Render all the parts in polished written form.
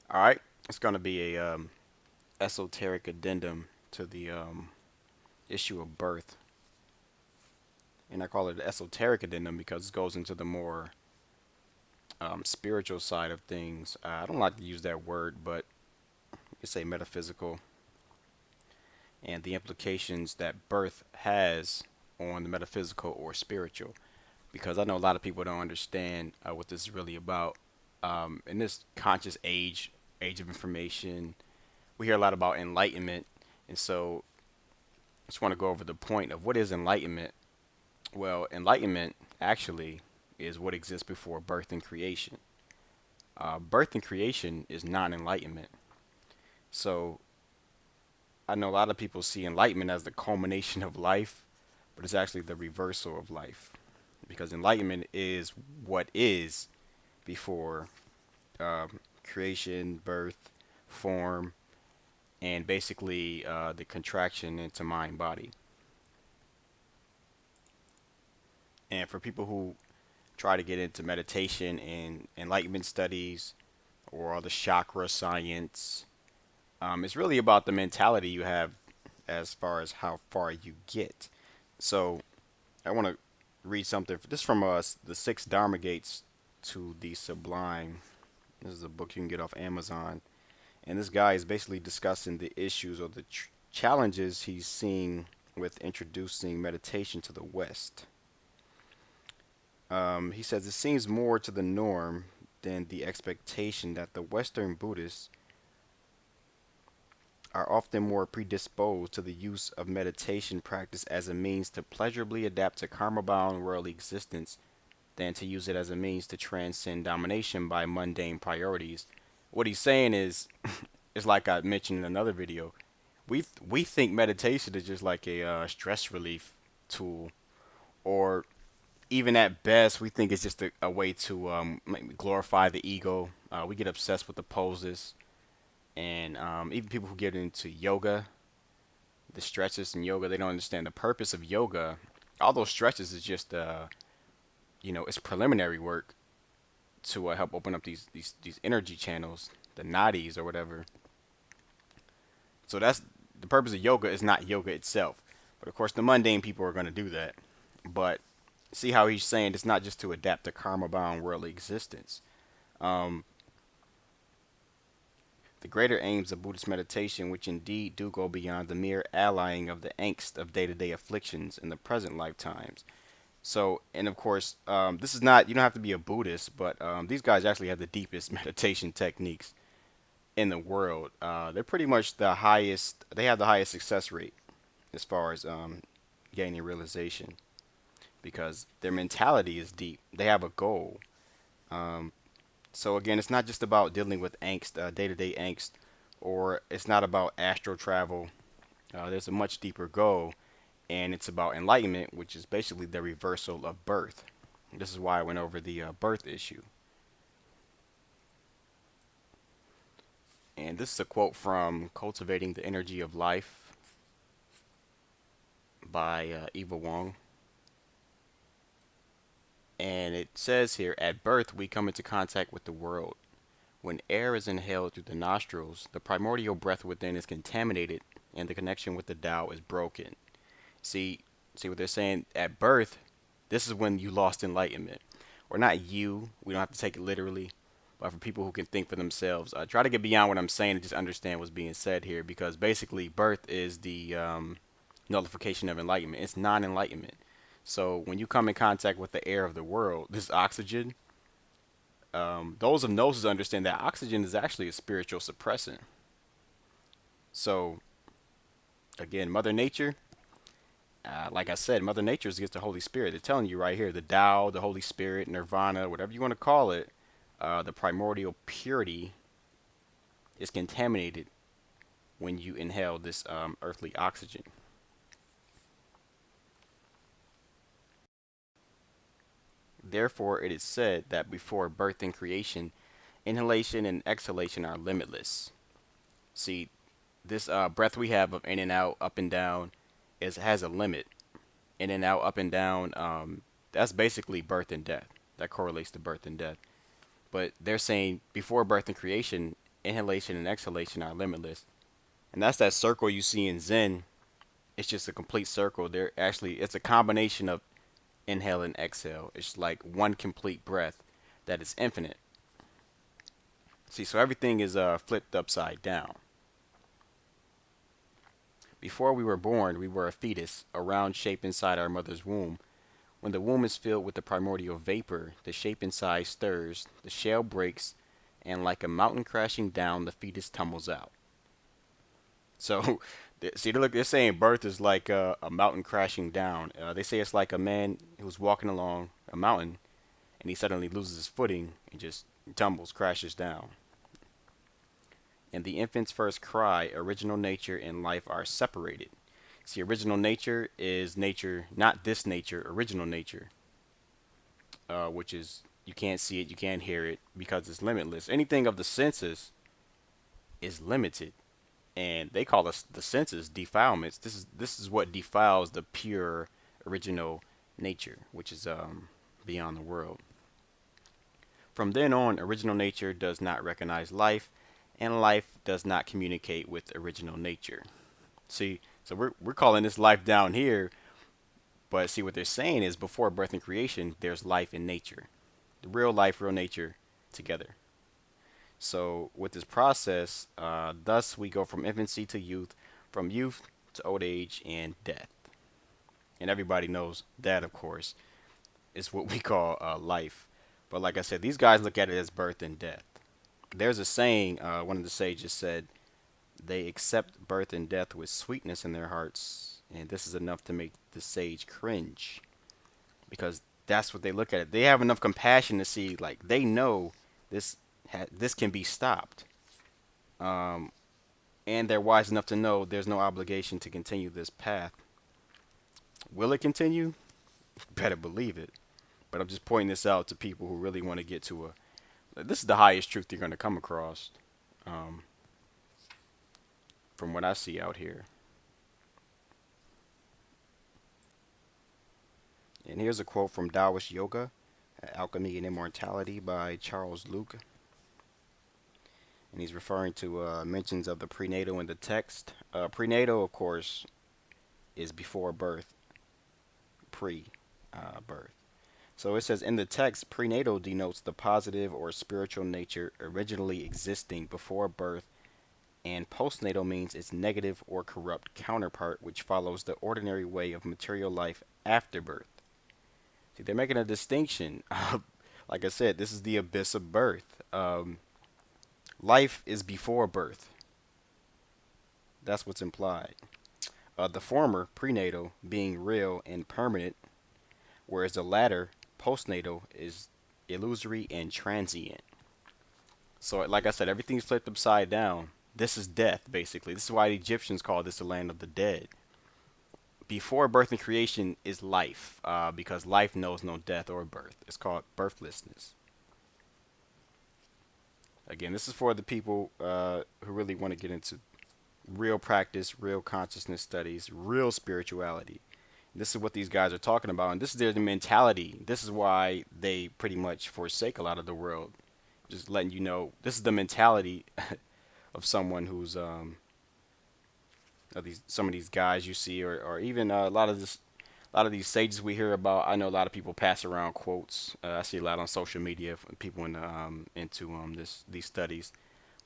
All right, it's going to be a esoteric addendum to the issue of birth, and I call it the esoteric addendum because it goes into the more spiritual side of things. I don't like to use that word, but you say metaphysical, and the implications that birth has on the metaphysical or spiritual. Because I know a lot of people don't understand what this is really about. In this conscious age of information, we hear a lot about enlightenment, and so I just want to go over the point of what is enlightenment. Well, enlightenment actually is what exists before birth and creation. Birth and creation is non-enlightenment. So I know a lot of people see enlightenment as the culmination of life, but it's actually the reversal of life, because enlightenment is what is before creation, birth, form, and basically the contraction into mind body. And for people who try to get into meditation and enlightenment studies or all the chakra science, it's really about the mentality you have as far as how far you get. So I want to read something. This from the Six Dharma Gates to the Sublime. This is a book you can get off Amazon. And this guy is basically discussing the issues or the challenges he's seeing with introducing meditation to the West. He says it seems more to the norm than the expectation that the Western Buddhists are often more predisposed to the use of meditation practice as a means to pleasurably adapt to karma bound worldly existence than to use it as a means to transcend domination by mundane priorities. What he's saying is, it's like I mentioned in another video. We think meditation is just like a stress relief tool, or even at best, we think it's just a way to glorify the ego. We get obsessed with the poses, and even people who get into yoga, the stretches in yoga, they don't understand the purpose of yoga. All those stretches is just, it's preliminary work to help open up these energy channels, the nadis or whatever. So that's the purpose of yoga is not yoga itself, but of course the mundane people are going to do that. But see how he's saying it's not just to adapt to karma bound worldly existence. Um, the greater aims of Buddhist meditation, which indeed do go beyond the mere allaying of the angst of day to day afflictions in the present lifetimes. So, and of course, this is not, you don't have to be a Buddhist, but these guys actually have the deepest meditation techniques in the world. They're pretty much the highest, they have the highest success rate as far as gaining realization because their mentality is deep. They have a goal. Um, So again, it's not just about dealing with angst, day-to-day angst, or it's not about astral travel. There's a much deeper goal, and it's about enlightenment, which is basically the reversal of birth. This is why I went over the birth issue. And this is a quote from Cultivating the Energy of Life by Eva Wong. And it says here, at birth, we come into contact with the world. When air is inhaled through the nostrils, the primordial breath within is contaminated and the connection with the Tao is broken. See, see what they're saying? At birth, this is when you lost enlightenment. Or not you, we don't have to take it literally, but for people who can think for themselves. Try to get beyond what I'm saying and just understand what's being said here because basically birth is the nullification of enlightenment. It's non enlightenment. So when you come in contact with the air of the world, this oxygen, those of gnosis understand that oxygen is actually a spiritual suppressant. So again, Mother Nature, like I said, Mother Nature is against the Holy Spirit. They're telling you right here, the Tao, the Holy Spirit, Nirvana, whatever you want to call it, the primordial purity is contaminated when you inhale this earthly oxygen. Therefore, it is said that before birth and creation, inhalation and exhalation are limitless. See, this breath we have of in and out, up and down, is has a limit. In and out, up and down. That's basically birth and death. That correlates to birth and death. But they're saying before birth and creation, inhalation and exhalation are limitless. And that's that circle you see in Zen. It's just a complete circle. It's a combination of inhale and exhale. It's like one complete breath that is infinite. See, so everything is flipped upside down. Before we were born, we were a fetus, a round shape inside our mother's womb. When the womb is filled with the primordial vapor, the shape inside stirs, the shell breaks, and like a mountain crashing down, the fetus tumbles out. So, see, look, they're saying birth is like a mountain crashing down. They say it's like a man who's walking along a mountain and he suddenly loses his footing and just tumbles, crashes down. And the infant's first cry, original nature and life are separated. See, original nature is nature, not this nature, original nature, which is you can't see it, you can't hear it because it's limitless. Anything of the senses is limited, and they call us the senses defilements. This is what defiles the pure original nature, which is beyond the world. From then on, original nature does not recognize life, and life does not communicate with original nature. See, so we're calling this life down here, but see what they're saying is before birth and creation, there's life in nature, the real life, real nature together. So with this process, thus we go from infancy to youth, from youth to old age and death. And everybody knows that, of course, is what we call life. But like I said, these guys look at it as birth and death. There's a saying, one of the sages said, they accept birth and death with sweetness in their hearts, and this is enough to make the sage cringe. Because that's what they look at it. They have enough compassion to see, like, they know this this can be stopped. Um, and they're wise enough to know there's no obligation to continue this path. Will it continue? Better believe it. But I'm just pointing this out to people who really want to get to a. This is the highest truth you're going to come across, um, from what I see out here. And here's a quote from Taoist Yoga, Alchemy and Immortality by Charles Luke. And he's referring to mentions of the prenatal in the text. Prenatal, of course, is before birth, pre-birth. So it says in the text, prenatal denotes the positive or spiritual nature originally existing before birth, and postnatal means its negative or corrupt counterpart, which follows the ordinary way of material life after birth. See, they're making a distinction. Like I said, this is the abyss of birth. Life is before birth. That's what's implied. The former, prenatal, being real and permanent, whereas the latter, postnatal, is illusory and transient. So, like I said, everything's flipped upside down. This is death, basically. This is why the Egyptians call this the land of the dead. Before birth and creation is life, because life knows no death or birth. It's called birthlessness. Again, this is for the people who really want to get into real practice, real consciousness studies, real spirituality. This is what these guys are talking about, and this is their mentality. This is why they pretty much forsake a lot of the world. Just letting you know, this is the mentality of someone who's of these some of these guys you see, or even a lot of these sages we hear about. I know a lot of people pass around quotes. I see a lot on social media from people into these studies,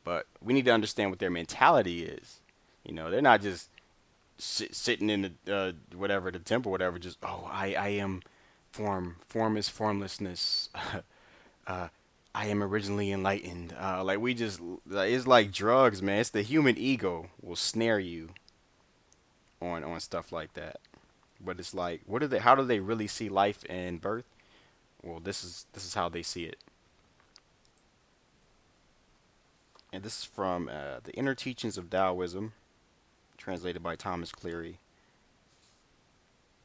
but we need to understand what their mentality is. You know, they're not just sitting in the whatever the temple, whatever. Just I am form is formlessness. uh, I am originally enlightened. Like we just it's like drugs, man. It's the human ego will snare you on stuff like that. But it's like, what do they? How do they really see life and birth? Well, this is how they see it. And this is from the Inner Teachings of Taoism, translated by Thomas Cleary.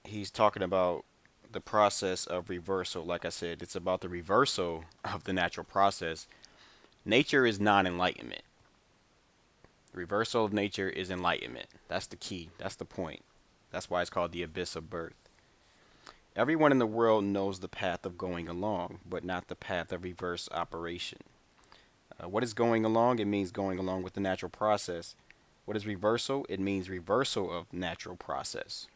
He's talking about the process of reversal. Like I said, it's about the reversal of the natural process. Nature is non-enlightenment. Reversal of nature is enlightenment. That's the key. That's the point. That's why it's called the abyss of birth. Everyone in the world knows the path of going along, but not the path of reverse operation. What is going along? It means going along with the natural process. What is reversal? It means reversal of natural process.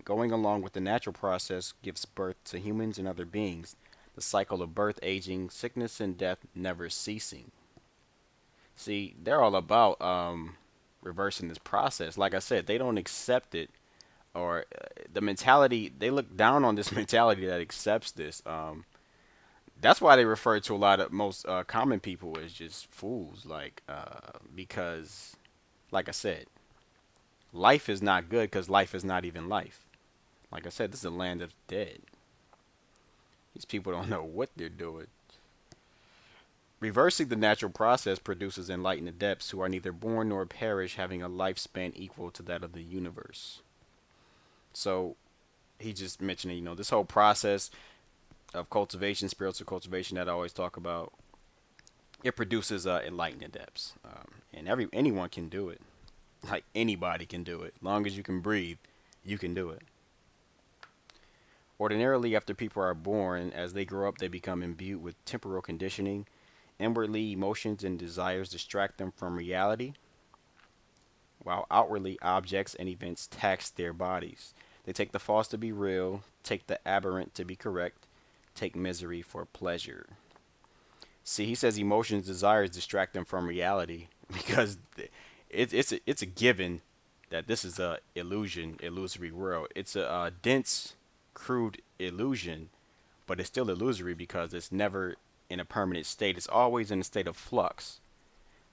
Going along with the natural process gives birth to humans and other beings. The cycle of birth, aging, sickness, and death never ceasing. See, they're all about reversing this process. Like I said, they don't accept it, or the mentality, they look down on this mentality that accepts this. That's why they refer to a lot of most common people as just fools, like because, like I said, life is not good because life is not even life. Like I said, this is a land of dead. These people don't know what they're doing. Reversing the natural process produces enlightened adepts who are neither born nor perish, having a lifespan equal to that of the universe. So he just mentioned, this whole process of cultivation, spiritual cultivation that I always talk about, it produces enlightened adepts, and anyone can do it. Like anybody can do it, long as you can breathe, you can do it. Ordinarily, after people are born, as they grow up, they become imbued with temporal conditioning. Inwardly, emotions and desires distract them from reality, while outwardly, objects and events tax their bodies. They take the false to be real, take the aberrant to be correct, take misery for pleasure. See, he says emotions, desires distract them from reality because it's a given that this is a illusion, illusory world. It's a dense, crude illusion, but it's still illusory because it's never in a permanent state. It's always in a state of flux.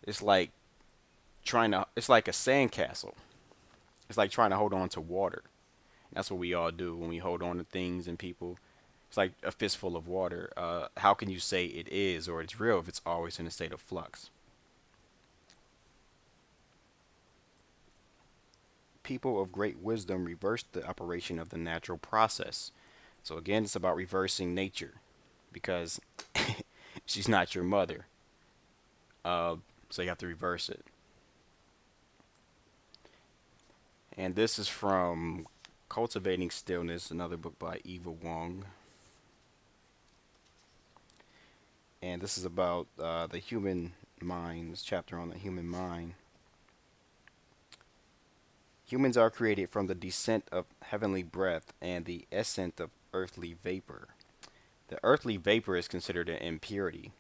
It's like it's like a sandcastle. It's like trying to hold on to water. That's what we all do when we hold on to things and people. It's like a fistful of water. How can you say it is or it's real if it's always in a state of flux? People of great wisdom reverse the operation of the natural process. So again, it's about reversing nature because she's not your mother. So you have to reverse it. And this is from Cultivating Stillness, another book by Eva Wong. And this is about the human mind, this chapter on the human mind. Humans are created from the descent of heavenly breath and the ascent of earthly vapor. The earthly vapor is considered an impurity.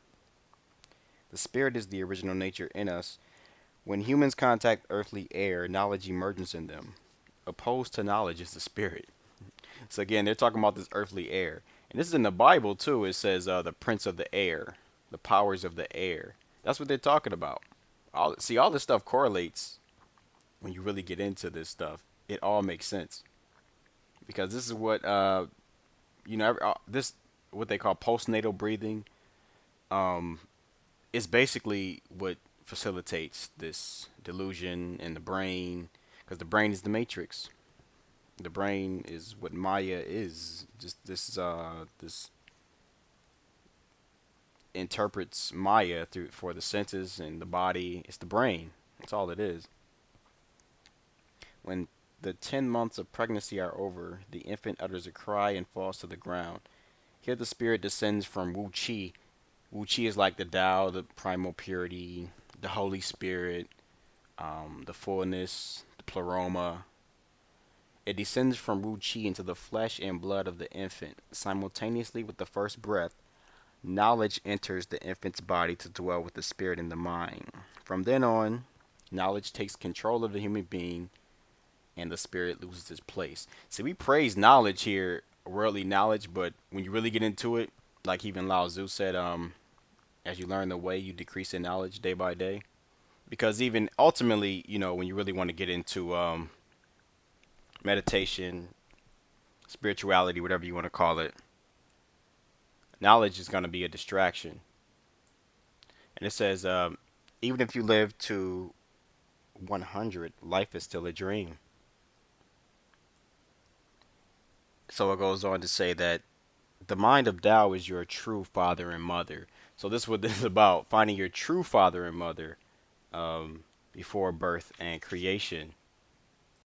The spirit is the original nature in us. When humans contact earthly air, knowledge emerges in them. Opposed to knowledge is the spirit. So again, they're talking about this earthly air. And this is in the Bible too. It says the prince of the air, the powers of the air. That's what they're talking about. All this stuff correlates when you really get into this stuff. It all makes sense. Because this is what, this, what they call postnatal breathing, um, is basically what facilitates this delusion in the brain. Because the brain is the matrix. The brain is what Maya is. Just this interprets Maya through for the senses and the body. It's the brain. That's all it is. When the 10 months of pregnancy are over, the infant utters a cry and falls to the ground. Here the spirit descends from Wu Chi. Wu Chi is like the Tao, the primal purity, the Holy Spirit, the fullness, the pleroma. It descends from Wu Chi into the flesh and blood of the infant. Simultaneously with the first breath, knowledge enters the infant's body to dwell with the spirit in the mind. From then on, knowledge takes control of the human being and the spirit loses its place. See, we praise knowledge here, worldly knowledge, but when you really get into it, like even Lao Tzu said, as you learn the way, you decrease in knowledge day by day. Because even ultimately, when you really want to get into meditation, spirituality, whatever you want to call it, knowledge is going to be a distraction. And it says, even if you live to 100, life is still a dream. So it goes on to say that the mind of Tao is your true father and mother. So this is what this is about, finding your true father and mother before birth and creation.